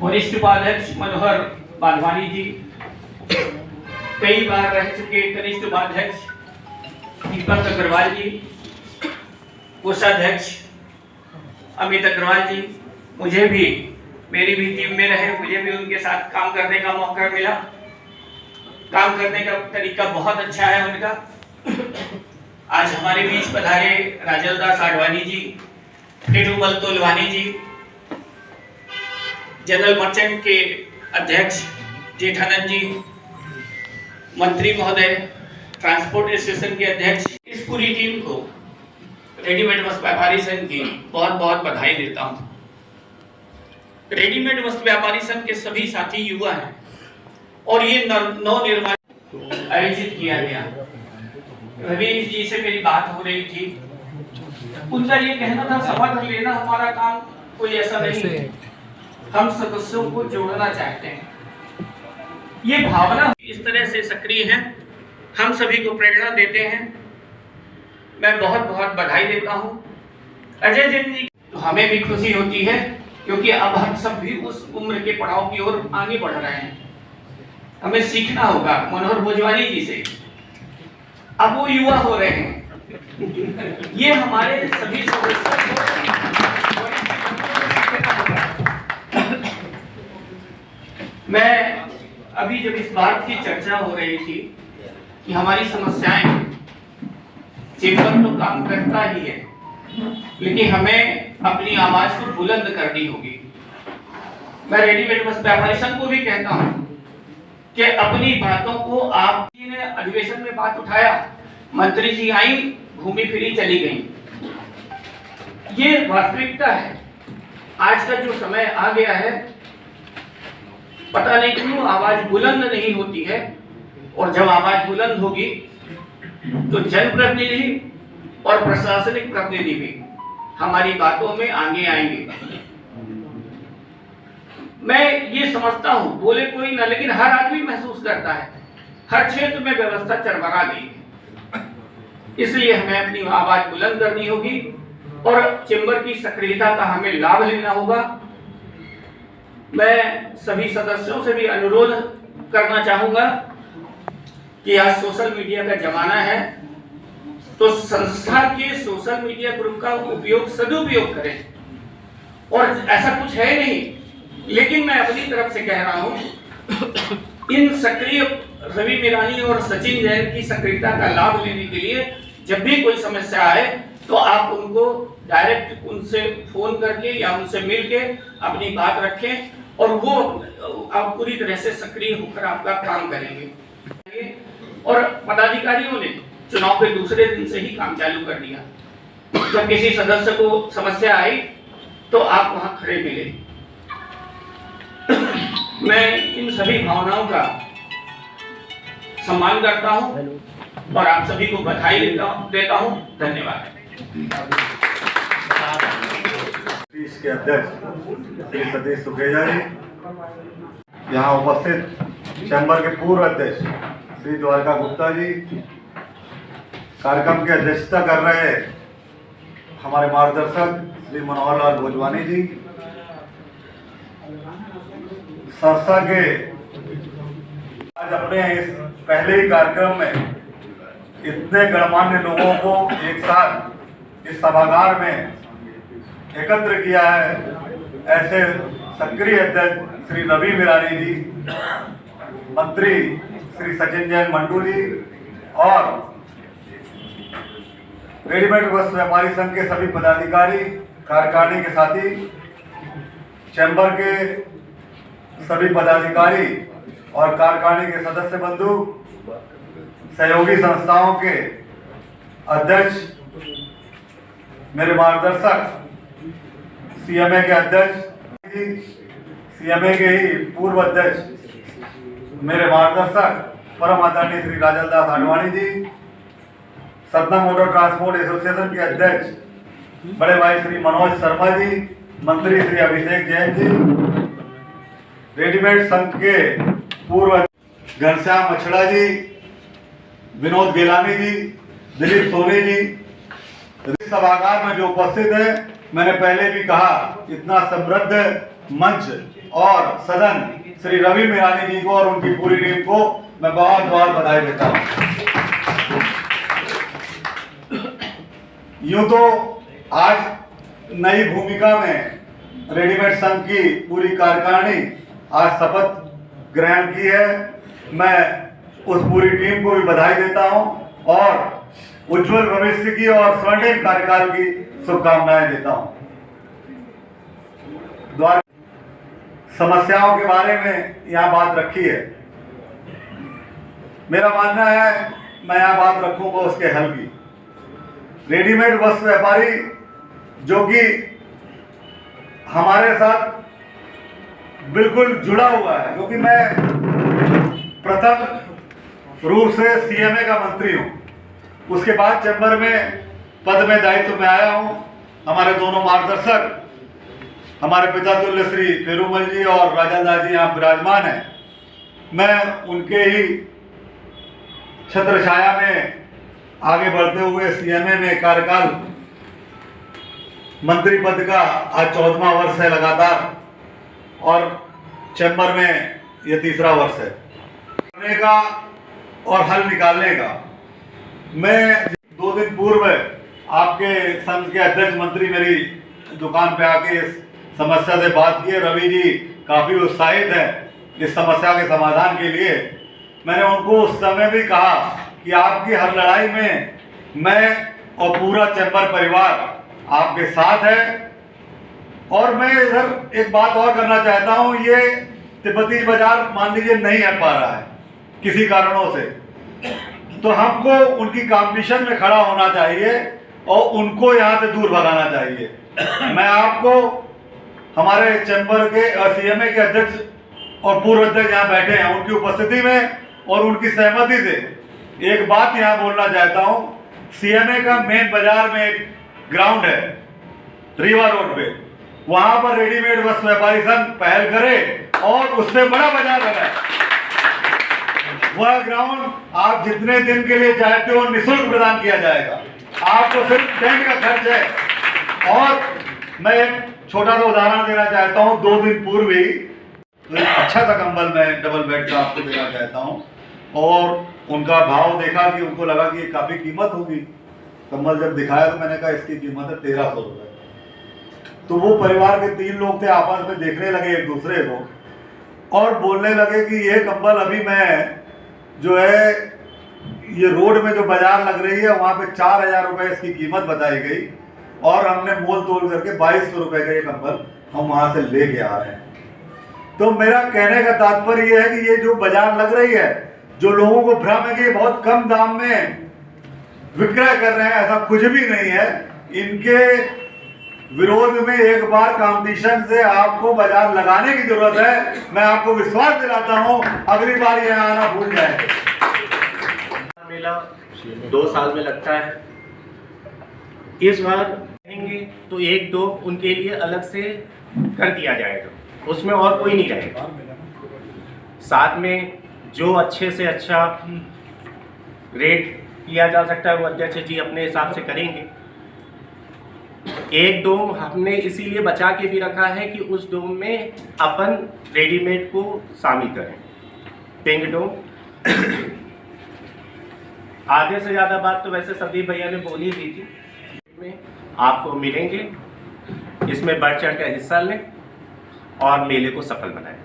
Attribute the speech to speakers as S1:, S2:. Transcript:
S1: वरिष्ठ उपाध्यक्ष मनोहर वाधवानी जी, कई बार रह चुके कनिष्ठ उपाध्यक्ष दीपक अग्रवाल जी, कोषाध्यक्ष अमित अग्रवाल जी, मुझे भी मेरी भी टीम में रहे, मुझे भी उनके साथ काम करने का मौका मिला। काम करने का तरीका बहुत अच्छा है उनका। आज हमारे बीच पधारे राजल दास आडवाणी जी, टिटूमल तोलवानी जी, जनरल मर्चेंट के अध्यक्ष जेठानंद जी, मंत्री महोदय, ट्रांसपोर्ट एसोसिएशन के अध्यक्ष, इस पूरी टीम को रेडीमेड वस्त्र व्यापारी संघ की बहुत बहुत बधाई देता हूं। रेडीमेड वस्त्र व्यापारी संघ के सभी साथी युवा हैं और ये नवनिर्माण आयोजित किया गया। रवि जी से मेरी बात हो रही थी, उनका ये कहना था शपथ लेना हमारा काम कोई ऐसा नहीं है, हम सदस्यों को जोड़ना चाहते हैं। ये भावना इस तरह से सक्रिय है, हम सभी को प्रेरणा देते हैं। मैं बहुत बहुत बधाई देता हूं अजय जैन जी। हमें भी खुशी होती है क्योंकि अब हम सब भी उस उम्र के पड़ाव की ओर आगे बढ़ रहे हैं। हमें सीखना होगा मनोहर भोजवानी जी से, अब वो युवा हो रहे हैं। ये हमारे सभी मैं अभी जब इस बात की चर्चा हो रही थी कि हमारी समस्याएं, चेम्बर तो काम करता ही है, लेकिन हमें अपनी आवाज को बुलंद करनी होगी। मैं रेडीमेड वस्त्र व्यापारी संघ को भी कहता हूं कि अपनी बातों को, आप जी ने अधिवेशन में बात उठाया, मंत्री जी आई, घूमी फिरी चली गई, ये वास्तविकता है। आज का जो समय आ गया है, पता नहीं क्यों आवाज बुलंद नहीं होती है, और जब आवाज बुलंद होगी तो जनप्रतिनिधि और प्रशासनिक प्रतिनिधि भी हमारी बातों में आगे आएंगे। मैं ये समझता हूं, बोले कोई ना, लेकिन हर आदमी महसूस करता है हर क्षेत्र में व्यवस्था चरमरा गई है, इसलिए हमें अपनी आवाज बुलंद करनी होगी और चेंबर की सक्रियता का हमें लाभ लेना होगा। मैं सभी सदस्यों से भी अनुरोध करना चाहूंगा कि आज सोशल मीडिया का जमाना है, तो संस्था के सोशल मीडिया ग्रुप का उपयोग, सदुपयोग करें। और ऐसा कुछ है नहीं, लेकिन मैं अपनी तरफ से कह रहा हूं, इन सक्रिय रवि मिरानी और सचिन जैन की सक्रियता का लाभ लेने के लिए जब भी कोई समस्या आए तो आप उनको डायरेक्ट उनसे फोन करके या उनसे मिलके अपनी बात रखें, और वो आप पूरी तरह से सक्रिय होकर आपका काम करेंगे। और पदाधिकारियों ने चुनाव के दूसरे दिन से ही काम चालू कर दिया। जब किसी सदस्य को समस्या आई तो आप वहां खड़े मिले। मैं इन सभी भावनाओं का सम्मान करता हूं और आप सभी को बधाई देता हूं। धन्यवाद।
S2: के अध्यक्ष श्री सतीश सुखेजा जी, यहाँ उपस्थित चैम्बर के पूर्व अध्यक्ष श्री द्वारका गुप्ता जी, कार्यक्रम की अध्यक्षता कर रहे हमारे मार्गदर्शक श्री मनोहर लाल भोजवानी जी, संस्था के आज अपने इस पहले ही कार्यक्रम में इतने गणमान्य लोगों को एक साथ इस सभागार में एकत्र किया है। ऐसे सक्रिय अध्यक्ष श्री रवि मिरानी जी, मंत्री श्री सचिन जैन मंडू जी और रेडीमेड वस्त्र व्यापारी संघ के सभी पदाधिकारी, कार्यकारिणी के साथी, चैम्बर के सभी पदाधिकारी और कार्यकारिणी के सदस्य बंधु, सहयोगी संस्थाओं के अध्यक्ष, मेरे मार्गदर्शक सीएमए के अध्यक्ष, सीएमए के ही पूर्व अध्यक्ष मेरे मार्गदर्शक परम आदरणीय श्री राजल दास Advani ji, Satna motor transport association के अध्यक्ष बड़े भाई श्री मनोज शर्मा जी, मंत्री श्री अभिषेक जैन जी, रेडीमेड संघ के पूर्व घनश्याम मछड़ा जी, विनोद गिलानी जी, दिलीप सोनी जी, सभागार में जो उपस्थित है मैंने पहले भी कहा, इतना समृद्ध मंच और सदन श्री रवि मेरानी जी को और उनकी पूरी टीम को मैं बहुत बहुत बधाई देता हूं। यूं तो आज नई भूमिका में रेडीमेड संघ की पूरी कार्यकारिणी आज शपथ ग्रहण की है। मैं उस पूरी टीम को भी बधाई देता हूं और उज्जवल भविष्य की और स्वर्णिम कार्यकाल की शुभकामनाएं देता हूं। द्वारा समस्याओं के बारे में यहाँ बात रखी है। मेरा मानना है मैं यहाँ बात रखूंगा उसके हल की। रेडीमेड वस्त्र व्यापारी जो कि हमारे साथ बिल्कुल जुड़ा हुआ है, क्योंकि मैं प्रथम रूप से सीएमए का मंत्री हूं, उसके बाद चैम्बर में पद में दायित्व में आया हूं। हमारे दोनों मार्गदर्शक हमारे पिता तुल्य श्री पेरूमल जी और राजा दास जी यहाँ विराजमान हैं। मैं उनके ही छत्र छाया में आगे बढ़ते हुए सीएमए में कार्यकाल मंत्री पद का आज 14वां वर्ष है लगातार और चैम्बर में ये 3रा वर्ष है करने का और हल निकालने का। मैं 2 दिन पूर्व आपके संघ के अध्यक्ष मंत्री मेरी दुकान पे आके इस समस्या से बात की। रवि जी काफी उत्साहित हैं इस समस्या के समाधान के लिए। मैंने उनको उस समय भी कहा कि आपकी हर लड़ाई में मैं और पूरा चैम्बर परिवार आपके साथ है। और मैं इधर एक बात और करना चाहता हूं, ये तिब्बती बाजार मान लीजिए नहीं हट पा रहा है किसी कारणों से, तो हमको उनकी कंपटीशन में खड़ा होना चाहिए और उनको यहां से दूर भगाना चाहिए। मैं आपको हमारे चैम्बर के सीएमए के अध्यक्ष और पूर्व अध्यक्ष यहाँ बैठे हैं, उनकी उपस्थिति में और उनकी सहमति से एक बात यहाँ बोलना चाहता हूँ। सीएमए का मेन बाजार में एक ग्राउंड है रीवा रोड पे, वहां पर रेडीमेड वस्त्र व्यापारी संघ पहल करे और उससे बड़ा बाजार लगाए। वह ग्राउंड आप जितने दिन के लिए चाहते हो निःशुल्क प्रदान किया जाएगा, आपको सिर्फ टेंट का खर्च है। और मैं एक छोटा सा उदाहरण देना चाहता हूँ। 2 दिन पूर्व ही तो अच्छा सा कंबल मैं डबल बेड का आपको देना चाहता हूँ और उनका भाव देखा कि उनको लगा कि काफी कीमत होगी। कंबल जब दिखाया तो मैंने कहा इसकी कीमत है 1300 रुपए। तो वो परिवार के 3 लोग थे, आपस में देखने लगे एक दूसरे को और बोलने लगे कि ये कंबल अभी मैं जो है ये रोड में जो बाजार लग रही है वहां पे 4000 रुपए इसकी कीमत बताई गई और हमने मोल तोल करके 2200 रुपए का ये कंबल हम वहां से लेके आ रहे हैं। तो मेरा कहने का तात्पर्य ये है कि ये जो बाजार लग रही है, जो लोगों को भ्रम है कि ये बहुत कम दाम में विक्रय कर रहे हैं, ऐसा कुछ भी नहीं है। इनके विरोध में एक बार कंपटीशन से आपको बाजार लगाने की जरूरत है। मैं आपको विश्वास दिलाता हूं अगली बार यहाँ आना भूल जाए।
S3: मेला 2 साल में लगता है। इस बार रहेंगे तो 1-2 उनके लिए अलग से कर दिया जाएगा, उसमें और कोई नहीं रहेगा। साथ में जो अच्छे से अच्छा रेट किया जा सकता है वो अध्यक्ष जी अपने हिसाब से करेंगे। 1 डोम हमने इसीलिए बचा के भी रखा है कि उस डोम में अपन रेडीमेड को शामिल करें। पिंक डोम आधे से ज़्यादा बात तो वैसे संदीप भैया ने बोल ही दी थी। में आपको मिलेंगे, इसमें बढ़ चढ़ कर हिस्सा लें और मेले को सफल बनाएं।